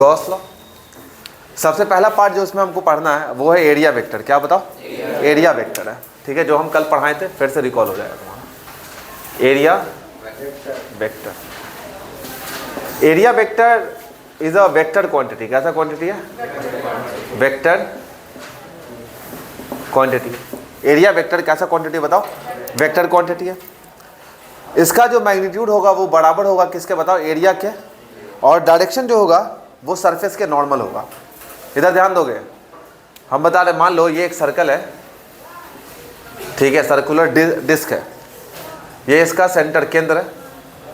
Gauss law. सबसे पहला part जो इसमें हमको पढ़ना है वो है एरिया वेक्टर। क्या बताओ? एरिया वेक्टर है, ठीक है, जो हम कल पढ़ाए थे, फिर से रिकॉल हो जाएगा तुम्हारा। Area vector, area vector is a vector quantity. कैसा क्वांटिटी है? Vector quantity. एरिया वेक्टर कैसा क्वांटिटी बताओ? वेक्टर क्वांटिटी है। इसका जो मैग्नीट्यूड होगा वो बराबर होगा किसके बताओ? एरिया के। और डायरेक्शन जो होगा वो सरफेस के नॉर्मल होगा। इधर ध्यान दोगे, हम बता रहे, मान लो ये एक सर्कल है, ठीक है, सर्कुलर डिस्क है, ये इसका सेंटर केंद्र है,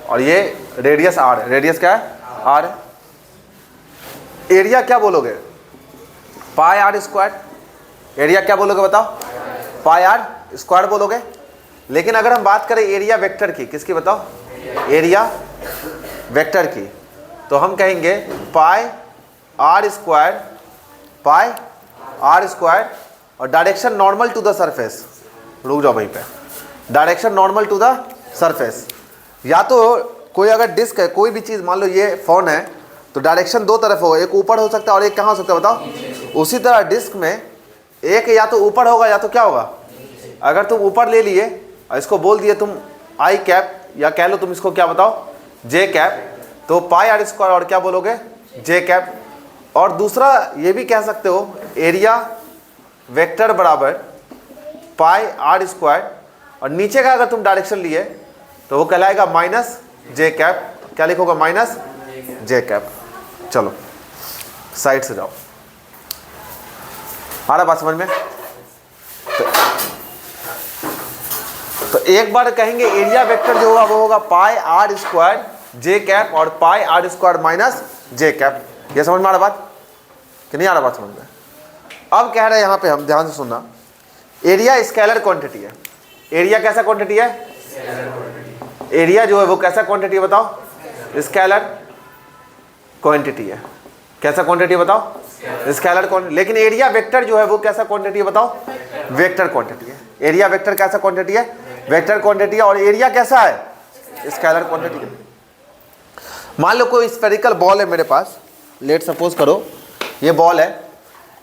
और ये रेडियस आर है। रेडियस क्या है? आर है। एरिया क्या बोलोगे? पाई आर स्क्वायर। एरिया क्या बोलोगे बताओ? पाई आर स्क्वायर बोलोगे। लेकिन अगर हम बात करें एरिया वेक्टर की, किसकी बताओ? एरिया वेक्टर की, तो हम कहेंगे pi r square, pi r square, और direction normal to the surface. रुक जाओ वहीं पे, direction normal to the surface. या तो कोई अगर डिस्क है, कोई भी चीज़, मान लो ये फोन है, तो डायरेक्शन दो तरफ होगा, एक ऊपर हो सकता है और एक कहाँ हो सकता है बताओ? उसी तरह डिस्क में एक या तो ऊपर होगा या तो क्या होगा? अगर तुम ऊपर ले लिए और इसको बोल दिए तुम आई कैप, या कह लो तुम इसको क्या बताओ? जे कैप, तो पाई आर स्क्वायर और क्या बोलोगे? जे कैप। और दूसरा ये भी कह सकते हो एरिया वेक्टर बराबर पाई आर स्क्वायर, और नीचे का अगर तुम डायरेक्शन लिए तो वो कहलाएगा माइनस जे कैप। क्या लिखोगे? Minus j cap. चलो साइड से जाओ, आ रहा बात समझ में? तो एक बार कहेंगे एरिया वेक्टर जो होगा वो होगा pi r square j cap और pi r square minus j cap. ये समझ में आ रहा बात कि नहीं आ रहा बात समझ में? अब कह रहे हैं यहाँ पे, हम ध्यान से सुनना, एरिया स्केलर क्वांटिटी है। एरिया कैसा क्वांटिटी है? एरिया जो है वो कैसा क्वांटिटी है बताओ? स्केलर क्वांटिटी है। कैसा क्वांटिटी बताओ? Scalar quantity. लेकिन एरिया वेक्टर जो है वो कैसा क्वांटिटी है बताओ? वेक्टर क्वांटिटी है। एरिया वेक्टर कैसा क्वांटिटी है? वेक्टर क्वांटिटी है। और एरिया कैसा है? स्केलर क्वांटिटी है। मान लो कोई स्फेरिकल बॉल है मेरे पास, लेट सपोज करो ये बॉल है,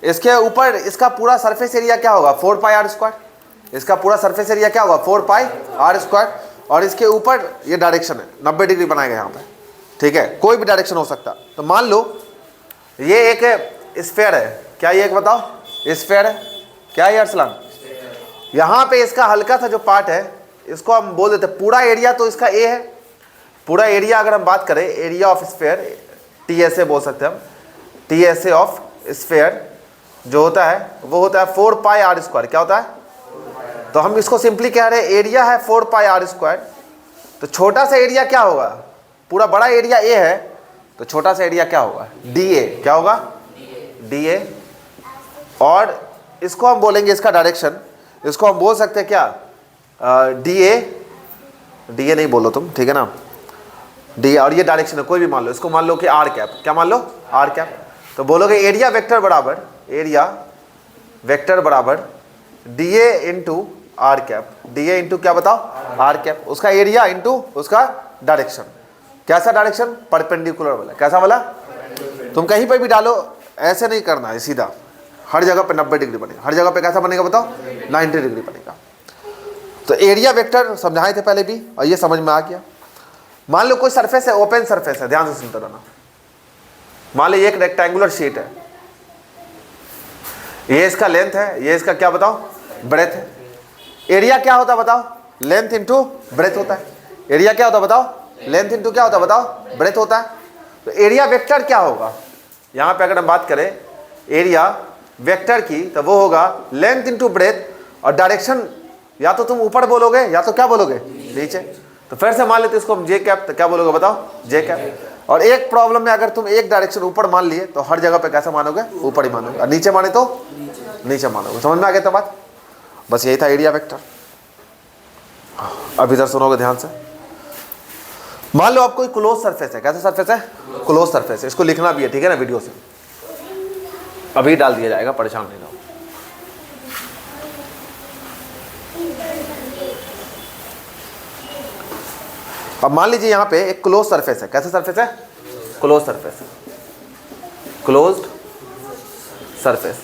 इसके ऊपर इसका पूरा सरफेस एरिया क्या होगा? 4 पाई आर स्क्वायर। इसका पूरा सरफेस एरिया क्या होगा? 4 पाई आर स्क्वायर। और इसके ऊपर ये डायरेक्शन है, 90 डिग्री बनाएगा यहाँ पे, ठीक है, कोई भी डायरेक्शन हो सकता। तो मान लो ये एक स्फेयर है। क्या ये एक बताओ? स्फेयर है। क्या है अरसलान? यहाँ पे इसका हल्का सा जो पार्ट है इसको हम बोल देते पूरा एरिया, तो इसका ए है। पूरा एरिया अगर हम बात करें, एरिया ऑफ स्फेयर, TSA बोल सकते हैं हम, TSA ऑफ स्फेयर जो होता है वो होता है 4 पाई आर स्क्वायर। क्या होता है? तो हम इसको सिंपली कह रहे हैं एरिया है 4 पाई आर स्क्वायर। तो छोटा सा एरिया क्या होगा? पूरा बड़ा एरिया ए है, तो छोटा सा एरिया क्या होगा? DA। क्या होगा? DA। और इसको हम बोलेंगे, इसका डायरेक्शन, इसको हम बोल सकते हैं क्या? DA नहीं बोलो तुम, ठीक है ना? डी, और ये डायरेक्शन है कोई भी, मान लो इसको, मान लो कि आर कैप। क्या मान लो? Are cap. तो बोलोगे एरिया वेक्टर बराबर, एरिया वेक्टर बराबर DA into R cap. DA into क्या बताओ? R cap. उसका एरिया इंटू उसका डायरेक्शन। कैसा डायरेक्शन? परपेंडिकुलर वाला। कैसा वाला? तुम कहीं पर भी डालो, ऐसे नहीं करना है सीधा, हर जगह पे 90 डिग्री बनेगा। हर जगह पे कैसा बनेगा बताओ? 90 डिग्री बनेगा। तो एरिया वेक्टर समझाए थे पहले भी, और ये समझ में आ गया। मान लो कोई सरफेस है, ओपन सरफेस है, ध्यान से सुनते रहना। मान लो ये एक रेक्टेंगुलर शीट है, ये इसका लेंथ है, ये इसका क्या बताओ? ब्रेथ है। एरिया क्या होता है बताओ? लेंथ इंटू ब्रेथ होता है। एरिया क्या होता है बताओ? लेंथ इंटू क्या होता है बताओ? ब्रेथ होता है। तो एरिया वेक्टर क्या होगा? यहाँ पे अगर हम बात करें एरिया वेक्टर की, तो वो होगा लेंथ इंटू ब्रेथ, और डायरेक्शन या तो तुम ऊपर बोलोगे या तो क्या बोलोगे? नीचे। तो फिर से मान लेते इसको हम जे कैप, तो क्या बोलोगे बताओ? जे कैप। और एक प्रॉब्लम में अगर तुम एक डायरेक्शन ऊपर मान लिए तो हर जगह पे कैसा मानोगे? ऊपर ही मानोगे, और नीचे माने तो नीचे मानोगे। समझ में आ गया तो बात? बस यही था एरिया वेक्टर। अब इधर सुनोगे ध्यान से। मान लो आप कोई क्लोज सरफेस है। कैसा सरफेस है? क्लोज सरफेस है। इसको लिखना भी है, ठीक है ना, वीडियो से अभी डाल दिया जाएगा, परेशान नहीं रहो। अब मान लीजिए यहाँ पे एक क्लोज सरफेस है। कैसा सरफेस है? क्लोज सरफेस है। Closed surface.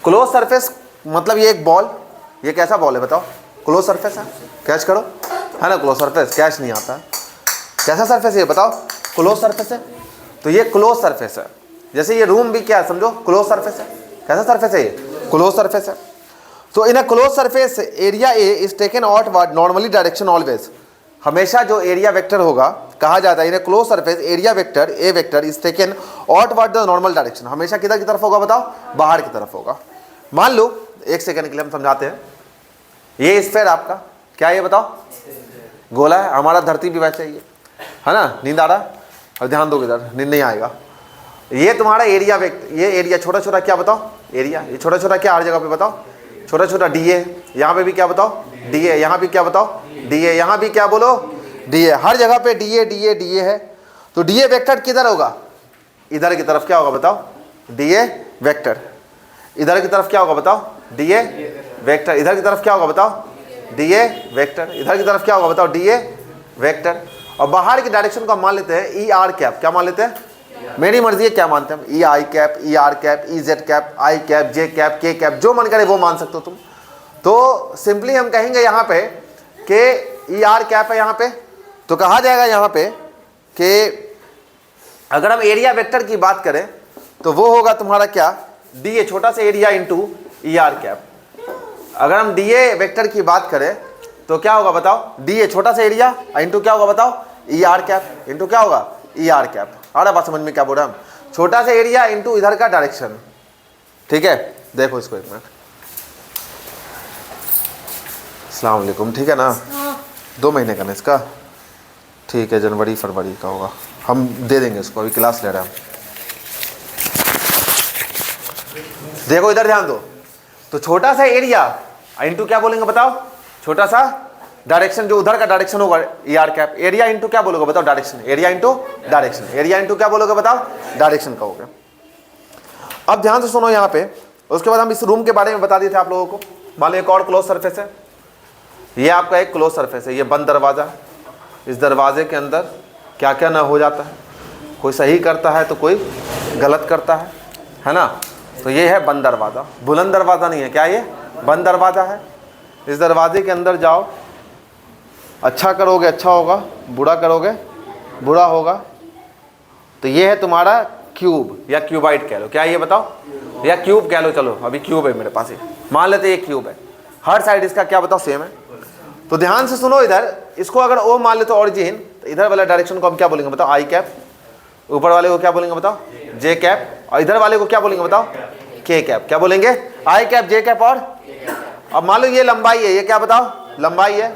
क्लोज सरफेस मतलब ये एक बॉल, ये कैसा बॉल है बताओ? क्लोज सरफेस है, कैच करो, है ना? क्लोज सरफेस कैच नहीं आता है। कैसा सरफेस है ये बताओ? क्लोज सरफेस है। तो ये क्लोज सरफेस है। जैसे ये रूम भी क्या है समझो, क्लोज सरफेस है। कैसा सरफेस है ये? क्लोज सरफेस है। तो in a close surface area A is taken outward normally direction always. हमेशा जो एरिया वेक्टर होगा, कहा जाता है in a close surface area vector A vector is taken outward the normal direction. हमेशा किधर की तरफ होगा बताओ? बाहर की तरफ होगा। मान लो एक सेकंड के लिए हम समझाते हैं। ये स्फीयर आपका क्या है ये बताओ? गोला है। हमारा धरती भी वैसे ही है ना? नींद आ रहा है? और ध्यान दो इधर, नींद नहीं आएगा। ये तुम्हारा एरिया वेक्टर, ये एरिया छोटा छोटा क्या बताओ? एरिया। ये छोटा छोटा क्या हर जगह पे बताओ? छोटा छोटा डी ए। यहाँ पे भी क्या बताओ? D A. यहाँ भी क्या बताओ? D A. यहाँ भी क्या बोलो? D A. हर जगह पे D A D A D A है। तो डी ए वेक्टर किधर होगा? इधर की तरफ क्या होगा बताओ? डी ए वेक्टर। इधर की तरफ क्या होगा बताओ? डी ए वेक्टर। इधर की तरफ क्या होगा बताओ? डी ए वेक्टर। इधर की तरफ क्या होगा बताओ? डी ए वेक्टर। और बाहर की डायरेक्शन को हम मान लेते हैं ई आर कैप। क्या मान लेते हैं? मेरी मर्जी है क्या मानते हैं हम? E I cap, E R cap, E Z cap, I cap, J cap, K cap, जो मन करे वो मान सकते हो तुम। तो सिंपली हम कहेंगे यहाँ पे कि ई आर कैप है यहाँ पे। तो कहा जाएगा यहाँ पे कि अगर हम एरिया वेक्टर की बात करें तो वो होगा तुम्हारा क्या? डी ए छोटा सा एरिया इंटू ई आर कैप। अगर हम डी ए वेक्टर की बात करें तो क्या होगा बताओ? डी ए छोटा सा एरिया इंटू क्या होगा बताओ? ई आर कैप इंटू क्या होगा? ई आर कैप। आ रहा बात समझ में क्या बोल रहा हम? छोटा सा एरिया इंटू इधर का डायरेक्शन। ठीक है, देखो इसको एक मिनट। अस्सलाम वालेकुम। ठीक है ना? 2 महीने का ना इसका? ठीक है, जनवरी फरवरी का होगा, हम दे देंगे इसको। अभी क्लास ले रहे हैं हम। देखो इधर ध्यान दो। तो छोटा सा एरिया इंटू क्या बोलेंगे बताओ? छोटा सा डायरेक्शन, जो उधर का डायरेक्शन होगा ई आर कैप। एरिया इंटू क्या बोलोगे बताओ? Direction. Area into direction. Area into क्या बोलोगे बताओ? डायरेक्शन का हो गया। अब ध्यान से सुनो यहाँ पे। उसके बाद हम इस रूम के बारे में बता दिए थे आप लोगों को। मान लो एक और क्लोज सरफेस है। ये आपका एक क्लोज सरफेस है। ये बंद दरवाजा है। इस दरवाजे के अंदर क्या क्या ना हो जाता है, कोई सही करता है तो कोई गलत करता है ना? तो ये है बंद दरवाज़ा। बुलंद दरवाज़ा नहीं है, क्या ये? बंद दरवाज़ा है। इस दरवाजे के अंदर जाओ, अच्छा करोगे अच्छा होगा, बुरा करोगे बुरा होगा। तो ये है तुम्हारा क्यूब या क्यूबाइड कह लो। क्या ये बताओ? या क्यूब कह लो। चलो अभी क्यूब है मेरे पास, ये मान लेते ये क्यूब है। हर साइड इसका क्या बताओ? सेम है। तो ध्यान से सुनो इधर। इसको अगर ओ मान ले तो ऑरिजिन, तो इधर वाला डायरेक्शन को हम क्या बोलेंगे बताओ? आई कैप। ऊपर वाले को क्या बोलेंगे बताओ? जे कैप। और इधर वाले को क्या बोलेंगे बताओ? के कैप। क्या बोलेंगे? आई कैप, जे कैप। और अब मान लो ये लंबाई है, ये क्या बताओ? लंबाई है।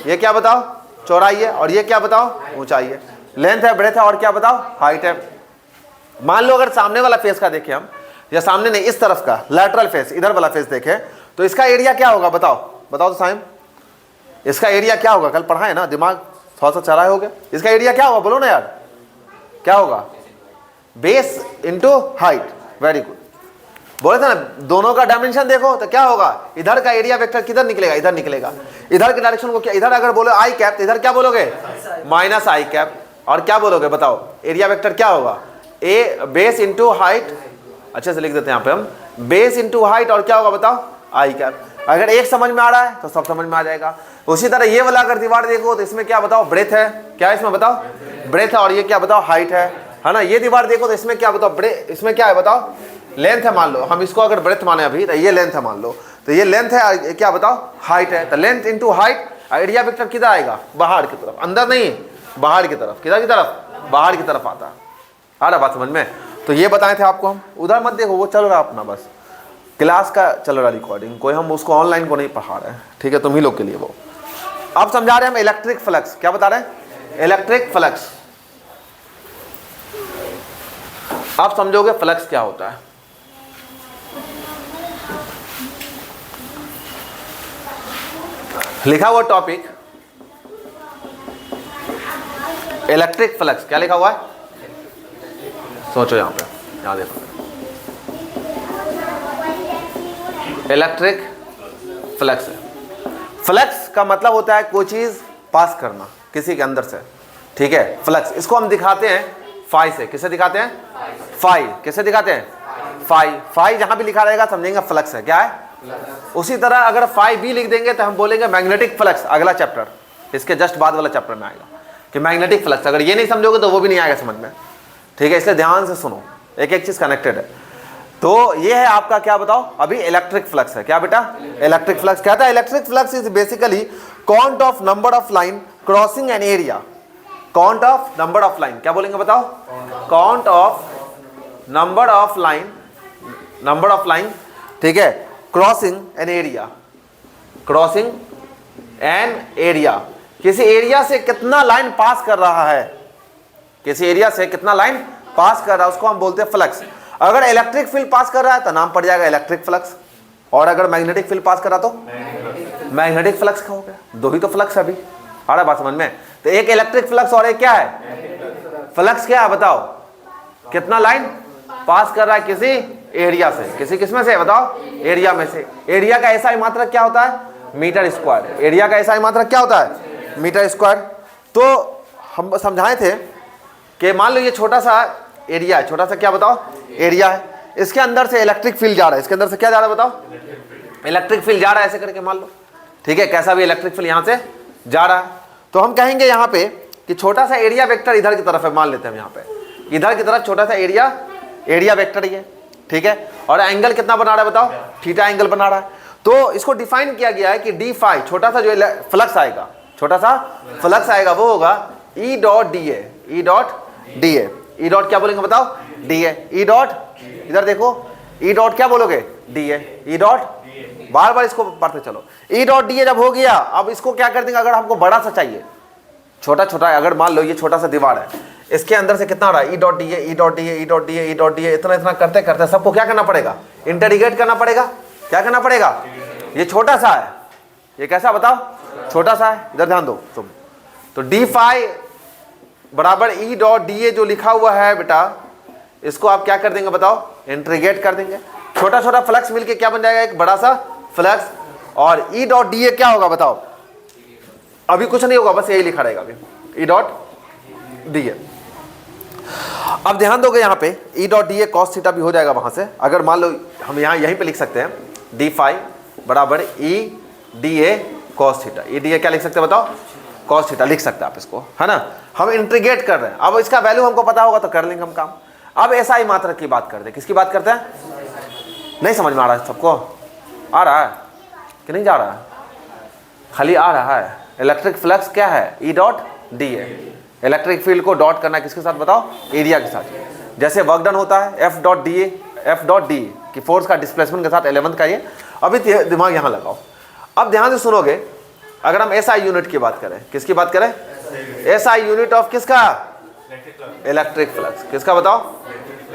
ये क्या बताओ? चौड़ाई है। और ये क्या बताओ? ऊंचाई है। लेंथ है, ब्रेथ है, और क्या बताओ? हाइट है। मान लो अगर सामने वाला फेस का देखें हम, या सामने नहीं इस तरफ का लैटरल फेस, इधर वाला फेस देखें, तो इसका एरिया क्या होगा बताओ? बताओ तो साइम, इसका एरिया क्या होगा? कल पढ़ा है ना, दिमाग थोड़ा सा चला हो गया। इसका एरिया क्या होगा बोलो ना यार? क्या होगा? Base into height. Very good. बोले थे ना दोनों का डायमेंशन देखो तो क्या होगा? इधर का एरिया वेक्टर किधर निकलेगा? इधर निकलेगा। इधर के डायरेक्शन को क्या? इधर अगर बोलो आई कैप तो इधर क्या बोलोगे? माइनस आई कैप। और क्या बोलोगे बताओ? एरिया वेक्टर क्या होगा? ए बेस इंटू हाइट। अच्छे से लिख देते हैं यहाँ पे हम, बेस इंटू हाइट। और क्या होगा बताओ? आई कैप। अगर एक समझ में आ रहा है तो सब समझ में आ जाएगा। उसी तरह ये वाला अगर दीवार देखो तो इसमें क्या बताओ? ब्रेथ है। क्या है इसमें बताओ? ब्रेथ है। और ये क्या बताओ? हाइट है ना? ये दीवार देखो तो इसमें क्या बताओ? इसमें क्या है बताओ? लेंथ है। मान लो हम इसको अगर ब्रेथ माने अभी, तो ये लेंथ है मान लो, तो ये लेंथ है, क्या बताओ? हाइट है। तो length into height. Area vector किधर आएगा? बाहर की तरफ, अंदर नहीं, बाहर की तरफ। किधर की तरफ? बाहर की तरफ आता है। आ रहा बात समझ में? तो ये बताए थे आपको हम। उधर मत देखो, वो चल रहा अपना, बस क्लास का चल रहा रिकॉर्डिंग, कोई हम उसको ऑनलाइन को नहीं पढ़ा रहे हैं। ठीक है, तुम ही लोग के लिए वो। अब समझा रहे हैं हम इलेक्ट्रिक फ्लक्स। क्या बता रहे हैं? Electric flux. आप समझोगे फ्लक्स क्या होता है। लिखा हुआ टॉपिक इलेक्ट्रिक फ्लक्स। क्या लिखा हुआ है? सोचो यहां पे, यहां देखो। इलेक्ट्रिक फ्लक्स है। फ्लक्स का मतलब होता है कोई चीज पास करना किसी के अंदर से। ठीक है, फ्लक्स। इसको हम दिखाते हैं फाई से। किसे दिखाते हैं? फाई कैसे दिखाते हैं, फाई, फाई जहां भी लिखा रहेगा समझेंगे फ्लक्स है, क्या है। उसी तरह अगर फाई बी लिख देंगे तो हम बोलेंगे मैग्नेटिक फ्लक्स, अगला चैप्टर इसके जस्ट बाद वाला चैप्टर में आएगा कि मैग्नेटिक फ्लक्स। अगर ये नहीं समझोगे तो वो भी नहीं आएगा समझ में, ठीक है। इसलिए ध्यान से सुनो, एक एक चीज कनेक्टेड है। तो ये है आपका क्या बताओ अभी इलेक्ट्रिक फ्लक्स है, क्या बेटा इलेक्ट्रिक फ्लक्स। कहता है electric flux is basically count of number of line crossing an area, count of number of line, क्या बोलेंगे बताओ, count of number of line, number of line, ठीक है, crossing an area, crossing an area, किसी area से कितना line पास कर रहा है, किसी एरिया से कितना लाइन पास कर रहा है उसको हम बोलते हैं फ्लक्स। अगर इलेक्ट्रिक फील्ड पास कर रहा है तो नाम पड़ जाएगा इलेक्ट्रिक फ्लक्स, और अगर मैग्नेटिक फील्ड पास कर रहा तो मैग्नेटिक फ्लक्स का हो गया। दो ही तो फ्लक्स है अभी, आ रहा बात समझ में। तो एक इलेक्ट्रिक फ्लक्स और एक क्या है फ्लक्स, क्या है बताओ, कितना लाइन पास कर रहा है किसी एरिया से, किसी किसमें से बताओ, एरिया में से। एरिया का ऐसा ही मात्रक क्या होता है, मीटर स्क्वायर। एरिया का ऐसा ही मात्रक क्या होता है, मीटर स्क्वायर। तो हम समझाए थे कि मान लो ये छोटा सा एरिया है, छोटा सा क्या बताओ एरिया है, इसके अंदर से इलेक्ट्रिक फील्ड जा रहा है, इसके अंदर से क्या जा रहा है बताओ, इलेक्ट्रिक फील्ड जा रहा है, ऐसे करके मान लो, ठीक है, कैसा भी इलेक्ट्रिक फील्ड यहां से जा रहा है। तो हम कहेंगे यहां पे कि छोटा सा एरिया वेक्टर इधर की तरफ है, मान लेते हैं हम यहां पे इधर की तरफ छोटा सा एरिया, एरिया वेक्टर ही है, ठीक है, और एंगल कितना बना रहा है बताओ, थीटा एंगल बना रहा है। तो इसको डिफाइन किया गया है कि डी फाई, छोटा सा जो फ्लक्स आएगा, छोटा सा फ्लक्स आएगा वो होगा ई dot D A, E dot D A, E dot क्या बोलेंगे बताओ, डी ए, ई डॉट, इधर देखो, ई डॉट क्या बोलोगे, डी ए, ई डॉट, बार बार इसको पढ़ते चलो, ई डॉट डी ए जब हो गया, अब इसको क्या कर देंगे, अगर हमको बड़ा सा चाहिए, छोटा छोटा, अगर मान लो ये छोटा सा दीवार है, इसके अंदर से कितना आ रहा है, ई dot D A, E dot D A, E dot D A, E dot D ए, इतना इतना करते करते सबको क्या करना पड़ेगा, इंटीग्रेट करना पड़ेगा, क्या करना पड़ेगा, ये छोटा सा है, ये कैसा बताओ, छोटा सा है, इधर ध्यान दो तुम। तो डी फाई बराबर ई डॉट डी ए जो लिखा हुआ है बेटा, इसको आप क्या कर देंगे बताओ, इंटीग्रेट कर देंगे, छोटा छोटा फ्लक्स मिलके क्या बन जाएगा, एक बड़ा सा फ्लक्स। और ई डॉट डी ए क्या होगा बताओ, अभी कुछ नहीं होगा, बस यही लिखा रहेगा अभी, ई डॉट डी ए। अब ध्यान दोगे यहाँ पे ई dot D A cos theta भी हो जाएगा वहां से। अगर मान लो हम यहाँ यहीं पे लिख सकते हैं डी फाई बराबर ई D A cos theta, E D ए क्या लिख सकते हैं बताओ, कॉस थीटा लिख सकते हैं आप इसको, है ना। हम इंटीग्रेट कर रहे हैं, अब इसका वैल्यू हमको पता होगा तो कर लेंगे हम काम। अब ऐसा ही मात्रक की बात करते हैं, किसकी बात करते हैं, नहीं समझ में आ रहा है सबको, आ रहा है कि नहीं जा रहा है, खाली आ रहा है। इलेक्ट्रिक फ्लक्स क्या है, ई डॉट डी ए, इलेक्ट्रिक फील्ड को डॉट करना किसके साथ बताओ, एरिया के साथ। जैसे वर्क डन होता है एफ डॉट डी ए, एफ डॉट डी की फोर्स का डिस्प्लेसमेंट के साथ 11th का ये। अभी दिमाग यहाँ लगाओ, अब ध्यान से सुनोगे। अगर हम एसआई यूनिट की बात करें, किसकी बात करें, एसआई यूनिट ऑफ किसका, इलेक्ट्रिक फ्लक्स, किसका बताओ,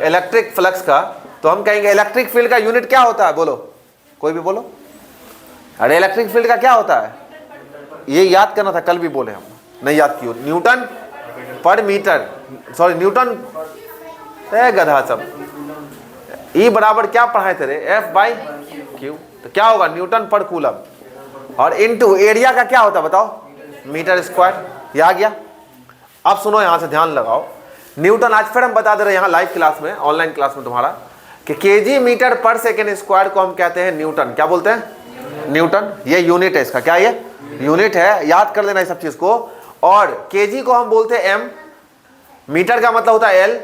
इलेक्ट्रिक फ्लक्स का। तो हम कहेंगे इलेक्ट्रिक फील्ड का यूनिट क्या होता है, बोलो कोई भी बोलो, अरे इलेक्ट्रिक फील्ड का क्या होता है, ये याद करना था, कल भी बोले हम, नहीं याद किया, न्यूटन पर मीटर, सॉरी न्यूटन, गधा सब, ई बराबर क्या पढ़ाए थे रे, एफ बाई क्यू। तो क्या होगा, न्यूटन पर कूलम, और इनटू एरिया का क्या होता है बताओ, मीटर स्क्वायर। ये आ गया। अब सुनो यहां से ध्यान लगाओ, न्यूटन आज फिर हम बता दे रहे हैं यहाँ लाइव क्लास में, ऑनलाइन क्लास में तुम्हारा, कि केजी मीटर पर सेकेंड स्क्वायर को हम कहते हैं न्यूटन, क्या बोलते हैं, न्यूटन। ये यूनिट है इसका, क्या ये यूनिट है, याद कर लेना इस सब चीज को। और केजी को हम बोलते हैं एम, मीटर का मतलब होता है एल,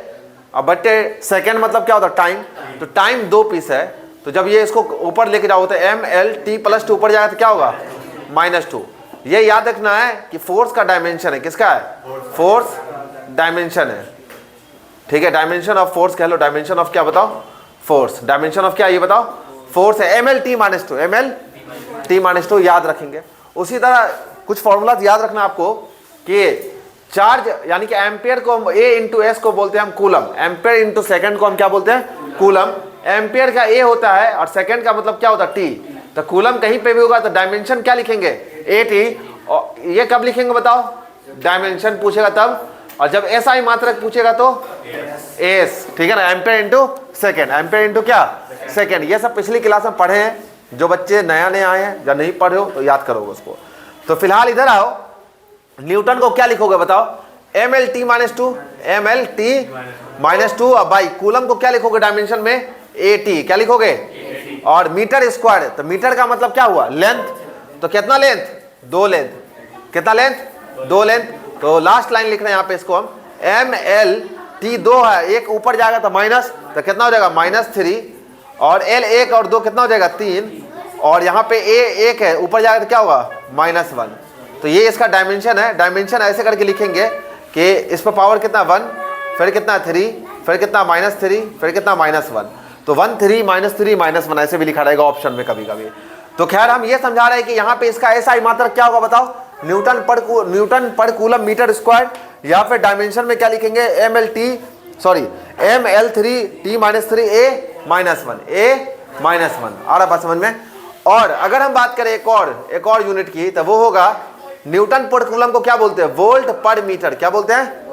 अब बट्टे सेकेंड मतलब क्या होता है टाइम, तो टाइम 2 पीस है, तो जब ये इसको ऊपर लेके जाओ तो एम एल टी प्लस 2 ऊपर जाएगा तो क्या होगा, -2। ये याद रखना है कि फोर्स का डायमेंशन है, किसका है, फोर्स डायमेंशन है, ठीक है, डायमेंशन ऑफ फोर्स कह लो, डायमेंशन ऑफ क्या बताओ, फोर्स, डायमेंशन ऑफ क्या ये बताओ, फोर्स है, M L T -2, M L T -2 याद रखेंगे। उसी तरह कुछ फॉर्मूलाज याद रखना आपको कि चार्ज यानी कि एम्पियर को हम ए इंटू एस को बोलते हैं हम कूलम, एम्पियर इंटू सेकेंड को हम क्या बोलते हैं, कूलम। एम्पियर का ए होता है और सेकेंड का मतलब क्या होता है, टी। तो कूलम कहीं पे भी होगा तो डायमेंशन क्या लिखेंगे, ए टी। और ये कब लिखेंगे बताओ, डायमेंशन पूछेगा तब, और जब एस आई मात्रक पूछेगा तो एस, ठीक है ना, ampere into second, ampere into क्या, सेकेंड। ये सब पिछली क्लास में पढ़े हैं, जो बच्चे नया नया आए हैं या नहीं पढ़े हो तो याद करोगे उसको। तो फिलहाल इधर आओ, न्यूटन को क्या लिखोगे बताओ, M L T minus two, M L T minus two. अब भाई कूलम को क्या लिखोगे डायमेंशन में, ए टी, क्या लिखोगे, और मीटर स्क्वायर, तो मीटर का मतलब क्या हुआ, लेंथ, तो कितना लेंथ, 2 लेंथ, कितना लेंथ, 2 लेंथ। तो लास्ट लाइन लिख रहे हैं यहाँ पे इसको हम, एम एल टी 2 है, एक ऊपर जाएगा तो माइनस, तो कितना हो जाएगा -3, और एल 1 और 2 कितना हो जाएगा 3, और यहाँ पे ए 1 है, ऊपर जाएगा तो क्या होगा -1। तो ये इसका डायमेंशन है। डायमेंशन ऐसे करके लिखेंगे कि इस पर पावर कितना 1, फिर कितना 3, फिर कितना -3, फिर कितना -1। तो 1 3 -3 -1 ऐसे भी लिखा रहेगा ऑप्शन में कभी कभी। तो खैर हम ये समझा रहे हैं कि यहाँ पे इसका SI मात्रक क्या होगा बताओ, न्यूटन पर कूलम मीटर स्क्वायर, या फिर डायमेंशन में क्या लिखेंगे, ML3T-3 A-1 आ रहा बात समझ में। और अगर हम बात करें एक और यूनिट की, तो वो होगा न्यूटन पर कूलम को क्या बोलते हैं, वोल्ट पर मीटर, क्या बोलते हैं,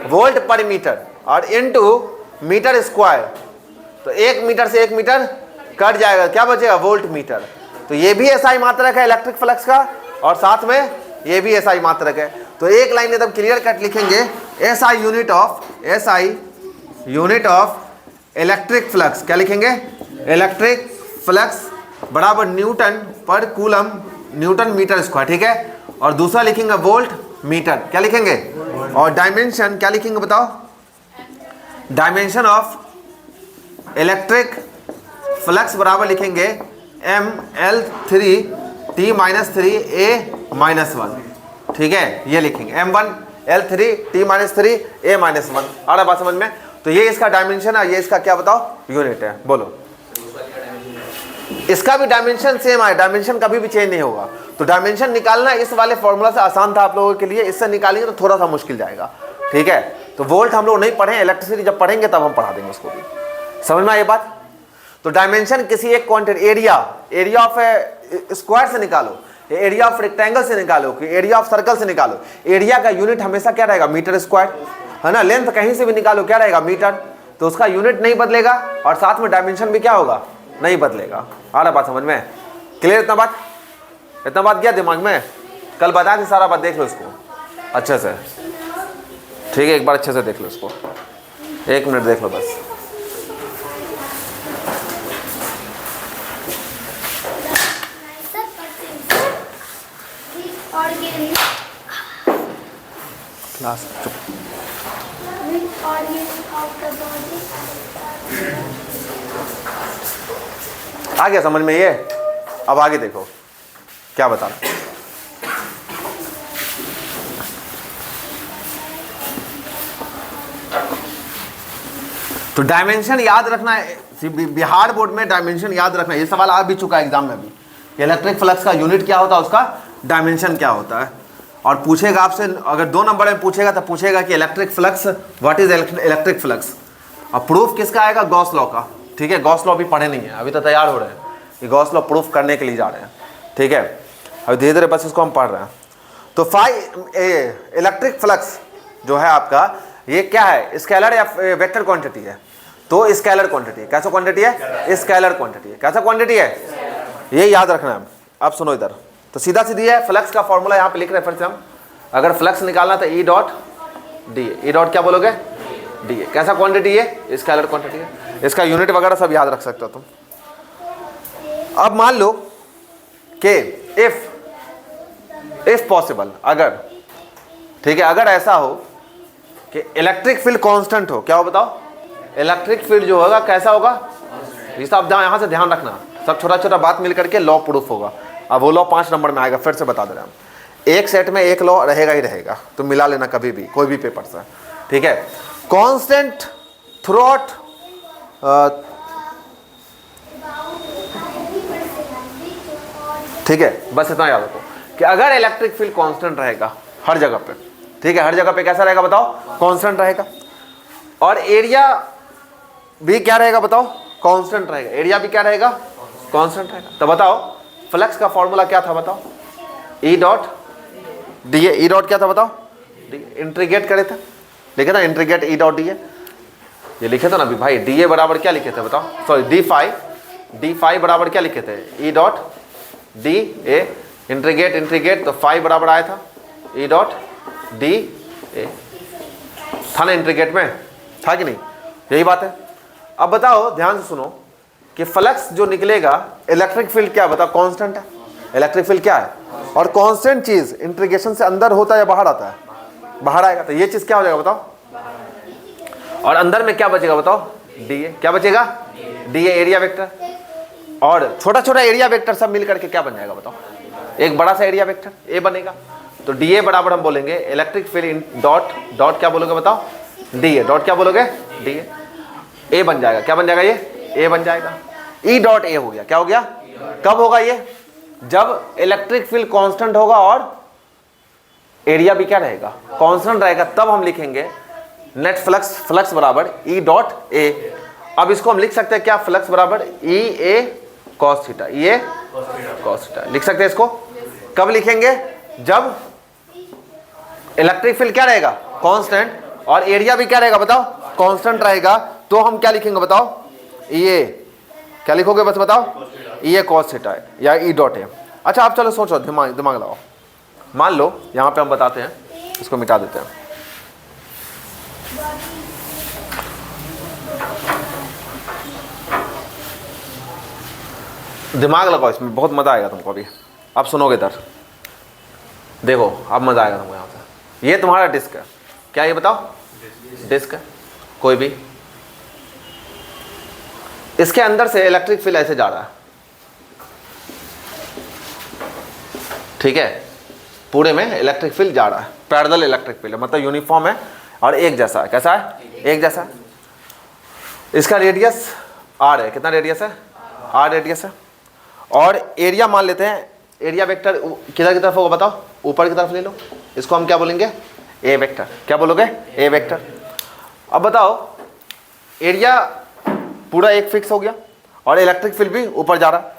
वोल्ट पर मीटर, और इनटू मीटर स्क्वायर। तो 1 मीटर से 1 मीटर कट जाएगा, क्या बचेगा, वोल्ट मीटर। तो ये भी SI मात्रक है इलेक्ट्रिक फ्लक्स का, और साथ में ये भी SI मात्रक है। तो एक लाइन एकदम क्लियर कट लिखेंगे, SI unit of electric flux, क्या लिखेंगे, इलेक्ट्रिक फ्लक्स बराबर न्यूटन पर कूलम, न्यूटन मीटर स्क्वायर, ठीक है। और दूसरा लिखेंगे वोल्ट मीटर, क्या लिखेंगे, और डायमेंशन क्या लिखेंगे बताओ, डायमेंशन ऑफ इलेक्ट्रिक फ्लक्स बराबर लिखेंगे ML3T-3 A-1, ठीक है, ये लिखेंगे M1L3T-3 A-1। आ रहा बात समझ में। तो ये इसका डायमेंशन है, ये इसका क्या बताओ यूनिट है, बोलो। इसका भी डायमेंशन सेम है, डायमेंशन कभी भी चेंज नहीं होगा। तो डायमेंशन निकालना इस वाले फॉर्मूला से आसान था आप लोगों के लिए, इससे निकालेंगे तो थोड़ा सा मुश्किल जाएगा, ठीक है। तो वोल्ट हम लोग नहीं पढ़े, इलेक्ट्रिसिटी जब पढ़ेंगे तब हम पढ़ा देंगे उसको भी, समझ में ये बात। तो डायमेंशन किसी एक क्वांटिटी, एरिया ऑफ स्क्वायर से निकालो, एरिया ऑफ रेक्टेंगल से निकालो, कि एरिया ऑफ सर्कल से निकालो, एरिया का यूनिट हमेशा क्या रहेगा, मीटर स्क्वायर, है ना। लेंथ कहीं से भी निकालो, क्या रहेगा, मीटर। तो उसका यूनिट नहीं बदलेगा, और साथ में डायमेंशन भी क्या होगा, नहीं बदलेगा। आ रहा बात समझ में, क्लियर, इतना बात गया दिमाग में, कल बता दी सारा बात, देख लो इसको अच्छे से, ठीक है, एक बार अच्छे से देख लो इसको, 1 मिनट देख लो बस। क्लास चुप, आ गया समझ में ये। अब आगे देखो क्या बता रहा। तो डायमेंशन याद रखना है, बिहार बोर्ड में डायमेंशन याद रखना है, ये सवाल आ भी चुका है एग्जाम में भी, इलेक्ट्रिक फ्लक्स का यूनिट क्या होता है, उसका डायमेंशन क्या होता है। और पूछेगा आपसे, अगर 2 नंबर में पूछेगा तो पूछेगा कि electric flux, what is electric flux. और प्रूफ किसका आएगा, गॉस लॉ का, ठीक है। गॉस लॉ भी पढ़े नहीं है, अभी तो तैयार हो रहे हैं कि गॉस लॉ प्रूफ करने के लिए जा रहे हैं, ठीक है। अभी धीरे धीरे बस इसको हम पढ़ रहे हैं। तो इलेक्ट्रिक फ्लक्स जो है आपका, ये क्या है, स्केलर या वेक्टर क्वांटिटी है। तो स्केलर क्वांटिटी, कैसा क्वांटिटी है, स्केलर क्वांटिटी है, कैसा क्वांटिटी है, ये याद रखना है। अब सुनो इधर, तो सीधा सीधी है, फ्लक्स का फॉर्मूला यहाँ पे लिख रहे हैं फिर से हम। अगर फ्लक्स निकालना तो E dot D, E dot क्या बोलोगे, डी। कैसा क्वांटिटी है, स्केलर क्वांटिटी है। इसका यूनिट वगैरह सब याद रख सकते हो तुम। अब मान लो कि इफ पॉसिबल, अगर, ठीक है, अगर ऐसा हो कि इलेक्ट्रिक फील्ड कांस्टेंट हो, क्या हो बताओ, इलेक्ट्रिक फील्ड जो होगा कैसा होगा, ये सब यहाँ से ध्यान रखना, सब छोटा छोटा बात मिल करके लॉ प्रूफ होगा। अब वो लॉ 5 नंबर में आएगा, फिर से बता दे रहे हैं हम। एक सेट में एक लॉ रहेगा ही रहेगा, तो मिला लेना कभी भी, कोई भी पेपर से, ठीक है। कांस्टेंट थ्रू आउट, ठीक है, बस इतना याद रखो कि अगर इलेक्ट्रिक फील्ड कांस्टेंट रहेगा हर जगह पे, ठीक है, हर जगह पे कैसा रहेगा बताओ, कांस्टेंट रहेगा। और एरिया भी क्या रहेगा बताओ, कांस्टेंट रहेगा। एरिया भी क्या रहेगा, कांस्टेंट रहेगा। तो बताओ फ्लक्स का फॉर्मूला क्या था बताओ, E dot D A. E dot क्या था बताओ, इंटीग्रेट करे थे, लिखे था इंटीग्रेट E डॉट डी ए, ये लिखे थे ना अभी भाई। डी ए बराबर क्या लिखे थे बताओ, सॉरी डी फाई बराबर क्या लिखे थे, E डॉट डी ए। इंटीग्रेट तो फाई बराबर आया था E डॉट डी ए। था ना इंट्रीगेट में, था कि नहीं, यही बात है। अब बताओ ध्यान से सुनो कि फ्लक्स जो निकलेगा, इलेक्ट्रिक फील्ड क्या बताओ, कांस्टेंट है। इलेक्ट्रिक फील्ड क्या है, और कांस्टेंट चीज इंटीग्रेशन से अंदर होता है या बाहर आता है, बाहर आएगा, तो ये चीज क्या हो जाएगा बताओ, और अंदर में क्या बचेगा बताओ, डी ए, क्या बचेगा, डी ए एरिया वेक्टर, और छोटा छोटा एरिया वेक्टर सब मिल करके क्या बन जाएगा बताओ, एक बड़ा सा एरिया वेक्टर ए बनेगा। तो डी ए बराबर हम बोलेंगे इलेक्ट्रिक फील्ड डॉट डॉट क्या बोलोगे बताओ, डी ए डॉट क्या बोलोगे, डी ए बन जाएगा, क्या बन जाएगा ये, ए बन जाएगा। ई डॉट ए हो गया, क्या हो गया, कब होगा ये, जब इलेक्ट्रिक फील्ड कांस्टेंट होगा और एरिया भी क्या रहेगा, कांस्टेंट रहेगा, तब हम लिखेंगे नेट फ्लक्स, फ्लक्स बराबर ई डॉट ए। अब इसको हम लिख सकते हैं क्या, फ्लक्स बराबर ई ए कॉस थीटा, ई ए कॉस थीटा लिख सकते हैं इसको। कब लिखेंगे, जब इलेक्ट्रिक फील्ड क्या रहेगा, कांस्टेंट, और एरिया भी क्या रहेगा बताओ, कांस्टेंट रहेगा, तो हम क्या लिखेंगे बताओ, ई ए, क्या लिखोगे बस बताओ, ई ए कॉस थीटा या ई डॉट ए। अच्छा आप चलो सोचो, दिमाग लगाओ, मान लो यहाँ पे हम बताते हैं, इसको मिटा देते हैं, दिमाग लगाओ इसमें, बहुत मजा आएगा तुमको अभी, अब सुनोगे इधर देखो, अब मजा आएगा तुमको यहाँ से। ये तुम्हारा डिस्क है, क्या ये बताओ, डिस्क है कोई भी, इसके अंदर से इलेक्ट्रिक फील्ड ऐसे जा रहा है, ठीक है, पूरे में इलेक्ट्रिक फील्ड जा रहा है, पैरेलल इलेक्ट्रिक फील्ड है, मतलब यूनिफॉर्म है और एक जैसा है, कैसा है, एक जैसा है। इसका रेडियस आर है, कितना रेडियस है, आर रेडियस है, और एरिया मान लेते हैं, एरिया वेक्टर किधर की तरफ होगा बताओ, ऊपर की तरफ ले लो, इसको हम क्या बोलेंगे, ए वेक्टर, क्या बोलोगे, ए वेक्टर। अब बताओ एरिया पूरा एक फिक्स हो गया और इलेक्ट्रिक फील्ड भी ऊपर जा रहा,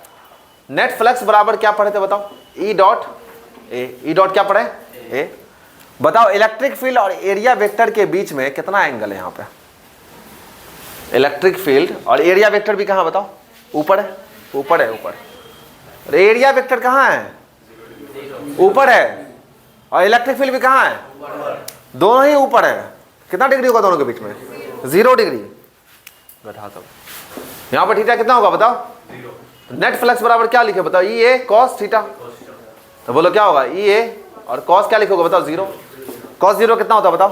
नेट फ्लक्स बराबर क्या पढ़े थे बताओ, E dot A, E dot क्या पढ़े, ए। बताओ इलेक्ट्रिक फील्ड और एरिया वेक्टर के बीच में कितना एंगल है, यहाँ पे इलेक्ट्रिक फील्ड और एरिया वेक्टर भी कहाँ बताओ, ऊपर है, ऊपर है, ऊपर। एरिया वेक्टर कहाँ है, ऊपर है, और इलेक्ट्रिक फील्ड भी कहाँ है, दोनों ही ऊपर है। कितना डिग्री होगा दोनों के बीच में, 0 डिग्री। घटा दो, यहाँ पर थीटा कितना होगा बताओ, नेट फ्लक्स बराबर क्या लिखे बताओ, ई ए कॉस थीटा, तो बोलो क्या होगा, ई ए और कॉस क्या लिखोगे बताओ, 0। कॉस 0 कितना होता है बताओ,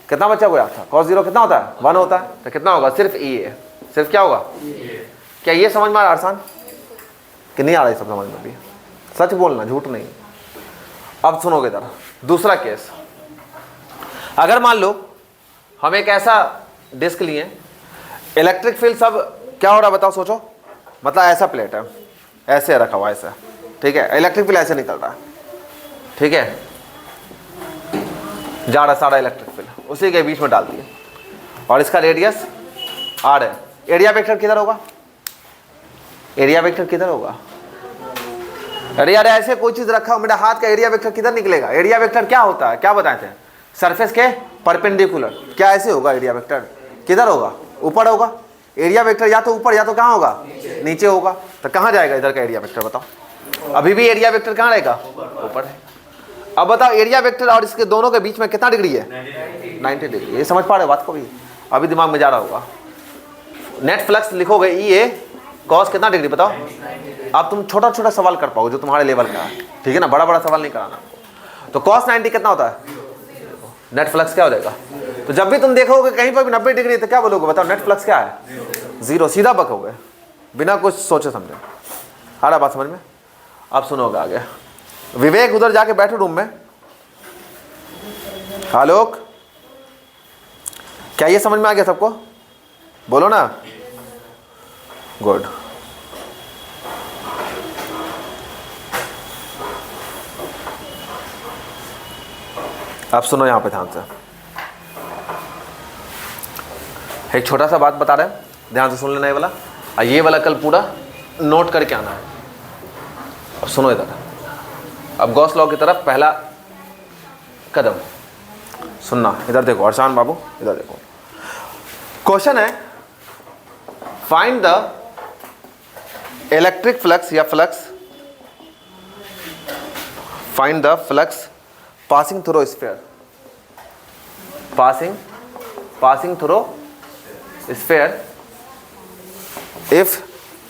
कितना बच्चा हुआ था, कॉस 0 कितना होता है, 1 होता है, तो कितना होगा, सिर्फ ई ए, सिर्फ क्या होगा, क्या ये समझ में आ रहा आसान कि नहीं आ रहा है, सब समझ में भी, सच बोलना झूठ नहीं। अब सुनोगे जरा दूसरा केस, अगर मान लो हम एक ऐसा डिस्क लिए, इलेक्ट्रिक फील्ड सब क्या हो रहा है बताओ, सोचो, मतलब ऐसा प्लेट है, ऐसे रखा हुआ ऐसा, ठीक है, इलेक्ट्रिक फील्ड ऐसे निकल रहा है, ठीक है, जा रहा सारा इलेक्ट्रिक फील्ड उसी के बीच में डाल दिए, और इसका रेडियस आर है। एरिया वेक्टर किधर होगा, एरिया वेक्टर किधर होगा, अरे यार ऐसे कोई चीज रखा हो, मेरा हाथ का एरिया वेक्टर किधर निकलेगा, एरिया वेक्टर क्या होता है, क्या बताए थे, सरफेस के परपेंडिकुलर, क्या ऐसे होगा, एरिया वेक्टर किधर होगा, ऊपर होगा, एरिया वेक्टर या तो ऊपर या तो कहाँ होगा, नीचे होगा, तो कहाँ जाएगा इधर का एरिया वेक्टर बताओ, अभी भी एरिया वेक्टर कहाँ रहेगा, ऊपर है। अब बताओ एरिया वेक्टर और इसके दोनों के बीच में कितना डिग्री है, 90 डिग्री। ये समझ पा रहे हो बात को भी, अभी दिमाग में जा रहा होगा। नेट फ्लक्स लिखोगे ई ए कॉस कितना डिग्री बताओ, अब तुम छोटा छोटा सवाल कर पाओगे जो तुम्हारे लेवल का है, ठीक है ना, बड़ा बड़ा सवाल नहीं कराना आपको। तो कॉस 90 कितना होता है, नेट फ्लक्स क्या हो जाएगा, तो जब भी तुम देखोगे कहीं पर भी 90 डिग्री तो क्या बोलोगे बताओ, नेट फ्लक्स क्या है, 0, सीधा बकोगे बिना कुछ सोचे समझे। आ रहा बात समझ में। अब सुनोगे आगे, विवेक उधर जाके बैठो रूम में, आलोक क्या ये समझ में आ गया सबको, बोलो ना, गुड। अब सुनो यहां पे ध्यान से, एक छोटा सा बात बता रहे हैं, ध्यान से सुन लेना ये वाला, और ये वाला कल पूरा नोट करके आना है। अब सुनो इधर, अब गॉस लॉ की तरफ पहला कदम सुनना, इधर देखो अरसान बाबू, इधर देखो, क्वेश्चन है फाइंड द इलेक्ट्रिक फ्लक्स या flux, find the flux passing through sphere. passing through sphere if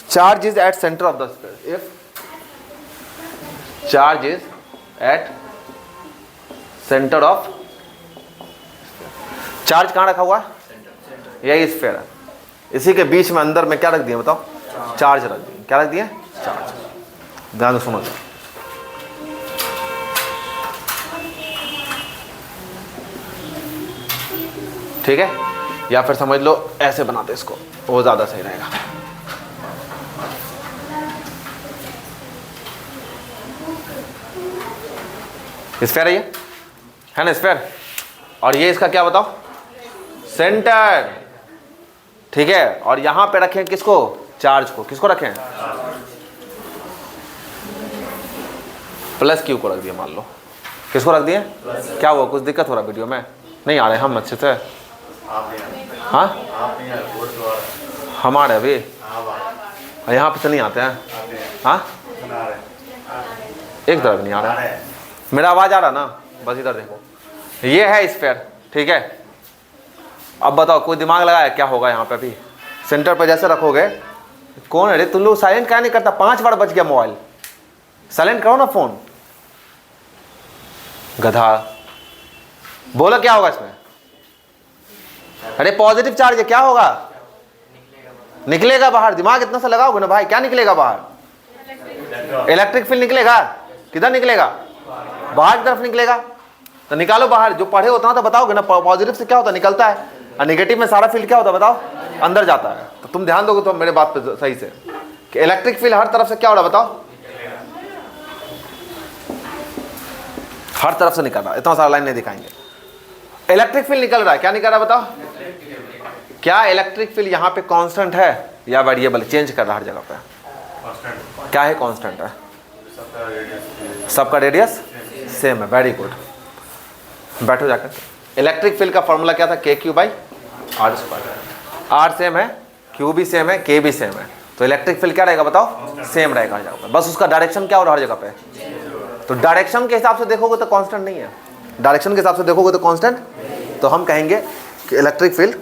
charge is at center of the sphere, if charge is at center of, charge कहाँ रखा हुआ है, यही स्फीयर है, इसी के बीच में अंदर में क्या रख दिया बताओ, चार्ज रख दिए, क्या रख दिए, चार्ज। ध्यान से सुनो, ठीक है, या फिर समझ लो ऐसे बनाते इसको, वो ज्यादा सही रहेगा। स्फीयर है ना स्फीयर, और ये इसका क्या बताओ, सेंटर, ठीक है, और यहां पे रखें किसको, चार्ज को, किसको रखें, प्लस क्यू को रख दिया, मान लो किसको रख दिए, क्या हुआ, कुछ दिक्कत हो रहा वीडियो में, नहीं आ रहे हम अच्छे से, हाँ हमारे अभी यहाँ पे तो नहीं आते हैं, हाँ एक तरफ नहीं आ रहा है, मेरा आवाज आ रहा ना, बस इधर देखो, ये है स्फीयर, ठीक है। अब बताओ कोई दिमाग लगाया क्या होगा यहाँ पे, अभी सेंटर पर जैसे रखोगे, कौन है रे तुम लोग, साइलेंट क्या नहीं करता, 5 बार बच गया मोबाइल, साइलेंट करो ना फोन, गधा, बोलो क्या होगा इसमें, अरे पॉजिटिव चार्ज है, क्या होगा, निकलेगा बाहर, दिमाग इतना सा लगाओगे ना भाई, क्या निकलेगा बाहर, इलेक्ट्रिक फील्ड निकलेगा, किधर निकलेगा, बाहर की तरफ निकलेगा, तो निकालो बाहर, जो पढ़े होता है तो बताओगे ना, पॉजिटिव से क्या होता है, निकलता है, और नेगेटिव में सारा फील्ड क्या होता है बताओ, अंदर जाता है। तो तुम ध्यान दोगे तो मेरे बात पे सही से, कि इलेक्ट्रिक फील्ड हर तरफ से क्या हो रहा है बताओ, हर तरफ से निकल रहा है, इतना सारा लाइन नहीं दिखाएंगे, इलेक्ट्रिक फील्ड निकल रहा है, क्या निकल रहा है बताओ, क्या इलेक्ट्रिक फील्ड यहाँ पे कांस्टेंट है या वेरिएबल, चेंज कर रहा है हर जगह पे, क्या है, कांस्टेंट है, सबका रेडियस सेम है, वेरी गुड, बैठो जाकर। इलेक्ट्रिक फील्ड का फॉर्मूला क्या था, K Q by R square, R same है, क्यू भी सेम है, के भी सेम है, तो इलेक्ट्रिक फील्ड क्या रहेगा बताओ, सेम रहेगा हर जगह पे, बस उसका डायरेक्शन क्या हो रहा है हर जगह पे, तो डायरेक्शन के हिसाब से देखोगे तो कांस्टेंट नहीं है, डायरेक्शन के हिसाब से देखोगे तो कांस्टेंट, तो हम कहेंगे कि इलेक्ट्रिक फील्ड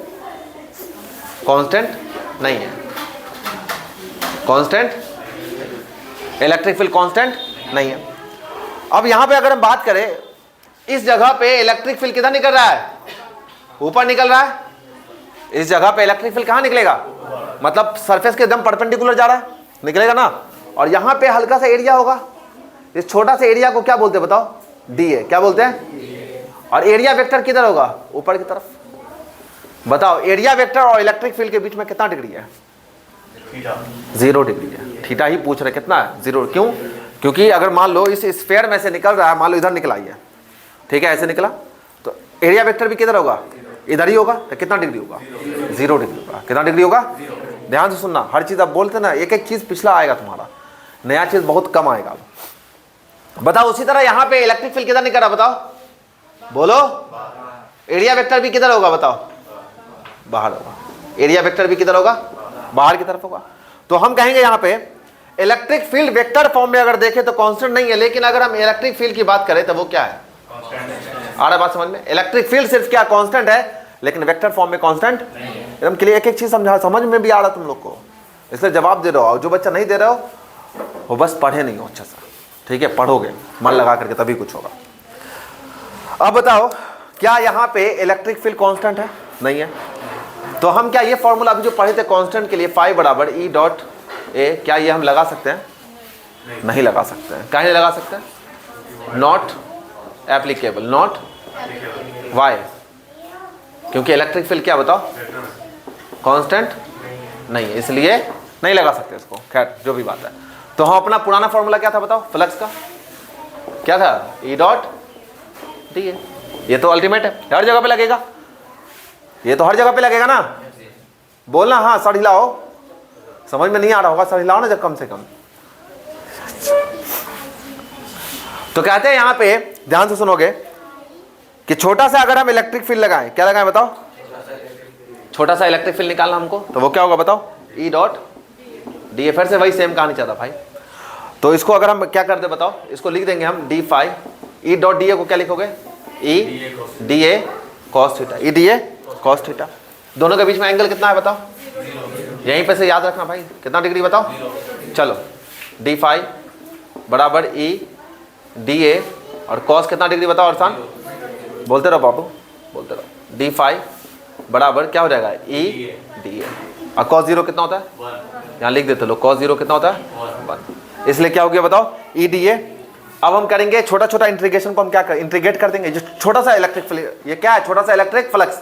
कांस्टेंट नहीं है, कांस्टेंट, इलेक्ट्रिक फील्ड कांस्टेंट नहीं है। अब यहां पे अगर हम बात करें, इस जगह पे इलेक्ट्रिक फील्ड किधर निकल रहा है, ऊपर निकल रहा है, इस जगह पे इलेक्ट्रिक फील्ड कहां निकलेगा, मतलब सरफेस के एकदम परपेंडिकुलर जा रहा है, निकलेगा ना, और यहां पे हल्का सा एरिया होगा, इस छोटा सा एरिया को क्या बोलते हैं बताओ, डी है, क्या बोलते हैं, और एरिया वेक्टर किधर होगा, ऊपर की तरफ, बताओ एरिया वेक्टर और इलेक्ट्रिक फील्ड के बीच में कितना डिग्री है, 0 डिग्री है, थीटा ही पूछ रहे कितना है, 0, क्यों, क्योंकि अगर मान लो इस स्फीयर में से निकल रहा है, मान लो इधर निकला ही है, ठीक है, ऐसे निकला, तो एरिया वेक्टर भी किधर होगा, इधर ही होगा, तो कितना डिग्री होगा, 0 डिग्री होगा, कितना डिग्री होगा, ध्यान से सुनना, हर चीज आप बोलते ना, एक एक चीज पिछला आएगा तुम्हारा, नया चीज बहुत कम आएगा। बताओ उसी तरह यहाँ पे इलेक्ट्रिक फील्ड किधर निकल रहा, बताओ बोलो, एरिया वेक्टर भी किधर होगा बताओ, बाहर होगा, एरिया वेक्टर भी किधर होगा, बाहर की तरफ होगा, तो हम कहेंगे यहाँ पे इलेक्ट्रिक फील्ड वेक्टर फॉर्म में अगर देखें तो कांस्टेंट नहीं है, लेकिन अगर हम इलेक्ट्रिक फील्ड की बात करें तो वो क्या है, आ रहा बात समझ में, इलेक्ट्रिक फील्ड सिर्फ क्या कांस्टेंट है, लेकिन वेक्टर फॉर्म में कांस्टेंट एकदम क्लियर, एक एक चीज समझा, समझ में भी आ रहा तुम लोग को, इसलिए जवाब दे रहे हो, जो बच्चा नहीं दे रहे हो वो बस पढ़े नहीं हो अच्छा सा, ठीक है, पढ़ोगे मन लगा करके तभी कुछ होगा। अब बताओ क्या यहाँ पे इलेक्ट्रिक फील्ड कांस्टेंट है, नहीं है, तो हम क्या ये फॉर्मूला अभी जो पढ़े थे कांस्टेंट के लिए, फाई बराबर ई डॉट ए, क्या ये हम लगा सकते हैं, नहीं लगा सकते हैं, क्या नहीं लगा सकते हैं, नॉट एप्लीकेबल, नॉट, वाई, क्योंकि इलेक्ट्रिक फील्ड क्या बताओ कांस्टेंट नहीं है, इसलिए नहीं लगा सकते इसको, खैर जो भी बात है। तो हम अपना पुराना फॉर्मूला क्या था बताओ, फ्लक्स का क्या था, ई डॉट डी है, ये तो अल्टीमेट है, हर जगह पे लगेगा, ये तो हर जगह पे लगेगा ना, बोलना हाँ, सर हिलाओ, समझ में नहीं आ रहा होगा सर हिलाओ ना जब कम से कम। तो कहते हैं यहां पे ध्यान से सुनोगे कि छोटा सा अगर हम इलेक्ट्रिक फील्ड लगाएं, क्या लगाएं बताओ, छोटा सा इलेक्ट्रिक फील्ड निकालना हमको, तो वो क्या होगा बताओ, ई डॉट डी, फिर से वही सेम कहानी चाहता भाई, तो इसको अगर हम क्या कर दे बताओ, इसको लिख देंगे हम D phi, E dot D A को क्या लिखोगे, E D A cos theta, E D A cos theta. दोनों के बीच में एंगल कितना है बताओ, यहीं पे से याद रखना भाई, कितना डिग्री बताओ। चलो डी फाई बराबर ई डी ए और कॉस कितना डिग्री बताओ अरसान, बोलते रहो बाबू बोलते रहो। डी फाई बराबर क्या हो जाएगा ई डी ए और कॉस जीरो कितना होता है, यहाँ लिख देते लोग, कॉस जीरो कितना होता है 1। इसलिए क्या हो गया बताओ ई डी ए। अब हम करेंगे छोटा छोटा इंटीग्रेशन को, हम क्या इंटीग्रेट कर देंगे। जो छोटा सा इलेक्ट्रिक फ्लक्स, ये क्या है, छोटा सा इलेक्ट्रिक फ्लक्स,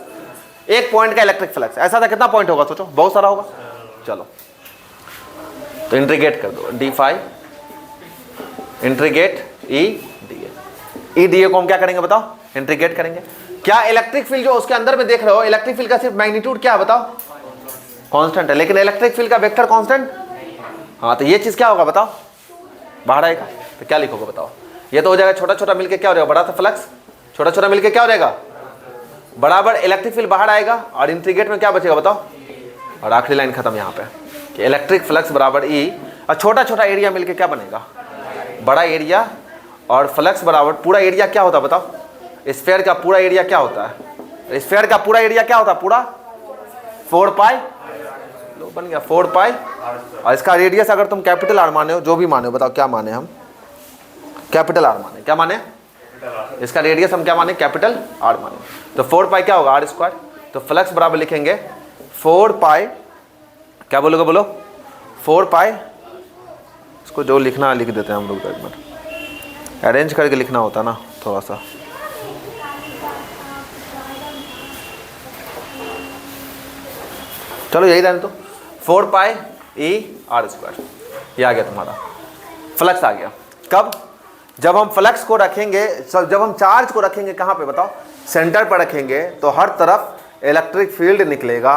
एक पॉइंट का इलेक्ट्रिक फ्लक्स, ऐसा था कितना पॉइंट होगा सोचो, बहुत सारा होगा। चलो तो इंटीग्रेट कर दो, D phi integrate E D A. E D A को हम क्या करेंगे बताओ, इंटीग्रेट करेंगे। क्या इलेक्ट्रिक फील्ड जो उसके अंदर में देख रहे हो, इलेक्ट्रिक फील्ड का सिर्फ मैग्नीट्यूड क्या है बताओ, कांस्टेंट है, लेकिन इलेक्ट्रिक फील्ड का वेक्टर कांस्टेंट। हाँ तो ये चीज क्या होगा बताओ, बाहर आएगा। तो क्या लिखोगे बताओ, ये तो हो जाएगा छोटा छोटा मिलके क्या हो जाएगा बड़ा सा फ्लक्स, छोटा छोटा मिलके क्या हो जाएगा बराबर इलेक्ट्रिक फील्ड बाहर आएगा और इंटीग्रेट में क्या बचेगा बताओ, और आखिरी लाइन खत्म यहाँ पे कि इलेक्ट्रिक फ्लक्स बराबर ई और छोटा छोटा एरिया मिलके क्या बनेगा बड़ा एरिया, और फ्लक्स बराबर पूरा एरिया क्या होता है बताओ, स्फीयर का पूरा एरिया क्या होता है, स्फीयर का पूरा एरिया क्या होता है पूरा 4 पाई, लो बन गया 4 पाई। और इसका रेडियस अगर तुम कैपिटल आर माने हो, जो भी माने हो बताओ, क्या माने हम, कैपिटल आर माने, क्या माने, इसका रेडियस हम क्या माने कैपिटल आर माने। तो 4 पाई क्या होगा आर स्क्वायर, तो फ्लक्स बराबर लिखेंगे 4 पाई, क्या बोलोगे बोलो 4 पाई, इसको जो लिखना लिख देते हैं हम लोग, एक मिनट अरेंज करके लिखना होता ना थोड़ा सा। चलो यही रहने तो 4 पाई ई आर स्क्वायर, ये आ गया तुम्हारा फ्लक्स आ गया। कब, जब हम फ्लक्स को रखेंगे, जब हम चार्ज को रखेंगे कहाँ पे बताओ, सेंटर पर रखेंगे तो हर तरफ इलेक्ट्रिक फील्ड निकलेगा।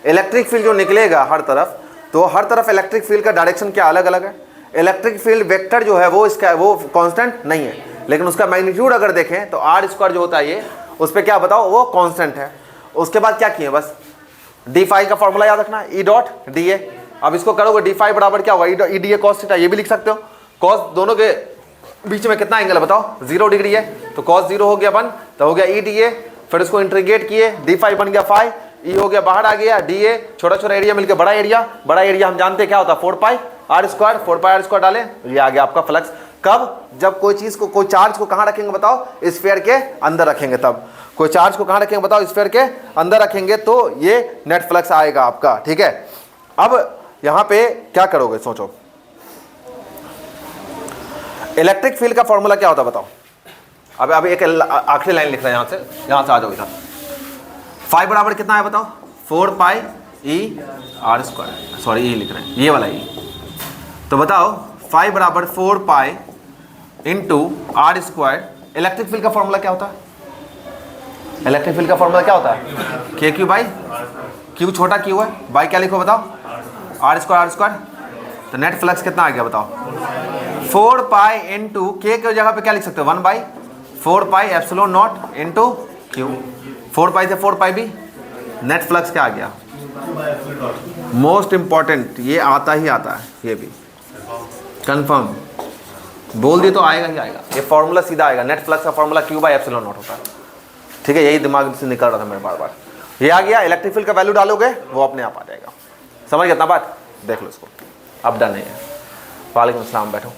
इलेक्ट्रिक फील्ड जो निकलेगा हर तरफ, तो हर तरफ इलेक्ट्रिक फील्ड का डायरेक्शन क्या अलग अलग है। इलेक्ट्रिक फील्ड वेक्टर जो है वो इसका वो कांस्टेंट नहीं है, लेकिन उसका मैग्नीट्यूड अगर देखें तो आर स्क्वायर जो होता है ये, उस पर क्या बताओ वो कांस्टेंट है। उसके बाद क्या किए, बस डी फाई का फॉर्मूला याद रखना, ई डॉट डी ए। अब इसको करोगे डी फाई बराबर क्या होगा ई डी ए कॉस थीटा, ये भी लिख सकते हो। कॉस दोनों के बीच में कितना एंगल है बताओ, 0 डिग्री है, तो कॉस 0 हो गया 1, तो हो गया ई डी ए। फिर इसको इंटीग्रेट किए, डी फाई बन गया फाई, ई हो गया बाहर आ गया डी ए, छोटा छोटा एरिया मिलकर बड़ा एरिया, बड़ा एरिया हम जानते हैं क्या होता है 4 pi r square, 4 pi r square डाले, ये आ गया आपका फ्लक्स। कब, जब कोई चीज को, कोई चार्ज को कहाँ रखेंगे बताओ, स्फीयर के अंदर रखेंगे। तब कोई चार्ज को कहाँ रखेंगे बताओ, स्फीयर के अंदर रखेंगे, तो ये नेट फ्लक्स आएगा आपका, ठीक है। अब यहाँ पे क्या करोगे सोचो, इलेक्ट्रिक फील्ड का फॉर्मूला क्या होता है बताओ। अब एक आखिरी लाइन लिख रहे हैं, यहाँ से आ जाओ इधर। फाई बराबर कितना है बताओ, 4 पाई ई आर स्क्वायर, सॉरी ई लिख रहे हैं, ये वाला ई। तो बताओ फाई बराबर 4 pi into R square. Electric field का फॉर्मूला क्या होता है, इलेक्ट्रिक फील्ड का फॉर्मूला क्या होता है के क्यू बाई, क्यू छोटा क्यू है, बाई क्या लिखो बताओ आर स्क्वायर। तो नेट फ्लक्स कितना आ गया बताओ, 4 पाई इंटू के जगह पे क्या लिख सकते हो 1/4 pi epsilon not into Q. 4 पाई से 4 पाई भी, नेट फ्लक्स क्या आ गया, मोस्ट इंपॉर्टेंट, ये आता ही आता है, ये भी कंफर्म बोल दिए तो आएगा ही आएगा, ये फॉर्मूला सीधा आएगा। नेट फ्लक्स का formula Q by epsilon not होता है, ठीक है, यही दिमाग से निकल रहा था मेरे बार बार, ये आ गया। इलेक्ट्रिक फील्ड का वैल्यू डालोगे वो अपने आप आ जाएगा, समझ गया इतना बात, देख लो इसको, अब डन है। वालेकुम अस्सलाम, बैठो।